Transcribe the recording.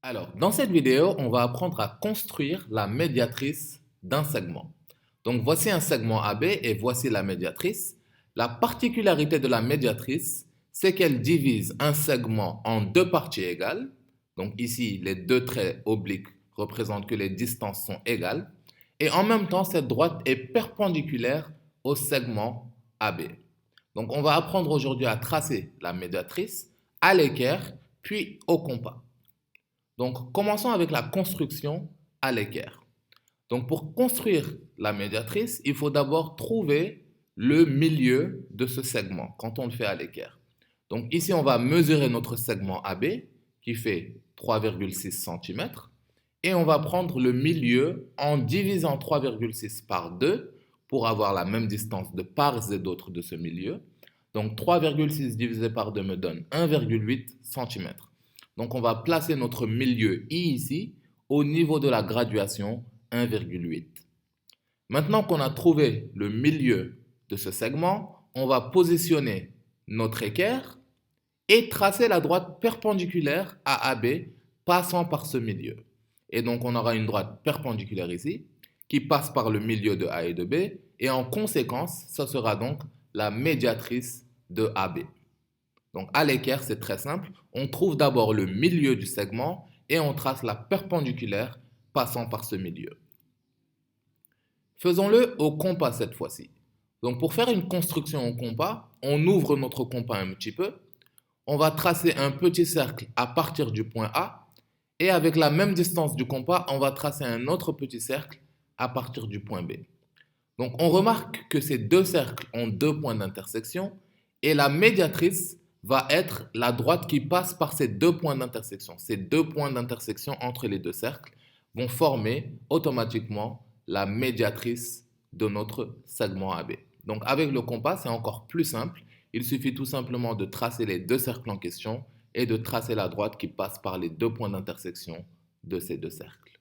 Alors, dans cette vidéo, on va apprendre à construire la médiatrice d'un segment. Donc, voici un segment AB et voici la médiatrice. La particularité de la médiatrice, c'est qu'elle divise un segment en deux parties égales. Donc, ici, les deux traits obliques représentent que les distances sont égales. Et en même temps, cette droite est perpendiculaire au segment AB. Donc, on va apprendre aujourd'hui à tracer la médiatrice à l'équerre, puis au compas. Donc, commençons avec la construction à l'équerre. Donc, pour construire la médiatrice, il faut d'abord trouver le milieu de ce segment quand on le fait à l'équerre. Donc, ici, on va mesurer notre segment AB qui fait 3,6 cm et on va prendre le milieu en divisant 3,6 par 2 pour avoir la même distance de part et d'autre de ce milieu. Donc, 3,6 divisé par 2 me donne 1,8 cm. Donc, on va placer notre milieu I ici au niveau de la graduation 1,8. Maintenant qu'on a trouvé le milieu de ce segment, on va positionner notre équerre et tracer la droite perpendiculaire à AB passant par ce milieu. Et donc, on aura une droite perpendiculaire ici qui passe par le milieu de A et de B. Et en conséquence, ce sera donc la médiatrice de AB. Donc, à l'équerre, c'est très simple. On trouve d'abord le milieu du segment et on trace la perpendiculaire passant par ce milieu. Faisons-le au compas cette fois-ci. Donc, pour faire une construction au compas, on ouvre notre compas un petit peu. On va tracer un petit cercle à partir du point A. Et avec la même distance du compas, on va tracer un autre petit cercle à partir du point B. Donc, on remarque que ces deux cercles ont deux points d'intersection et la médiatrice va être la droite qui passe par ces deux points d'intersection. Ces deux points d'intersection entre les deux cercles vont former automatiquement la médiatrice de notre segment AB. Donc, avec le compas, c'est encore plus simple. Il suffit tout simplement de tracer les deux cercles en question et de tracer la droite qui passe par les deux points d'intersection de ces deux cercles.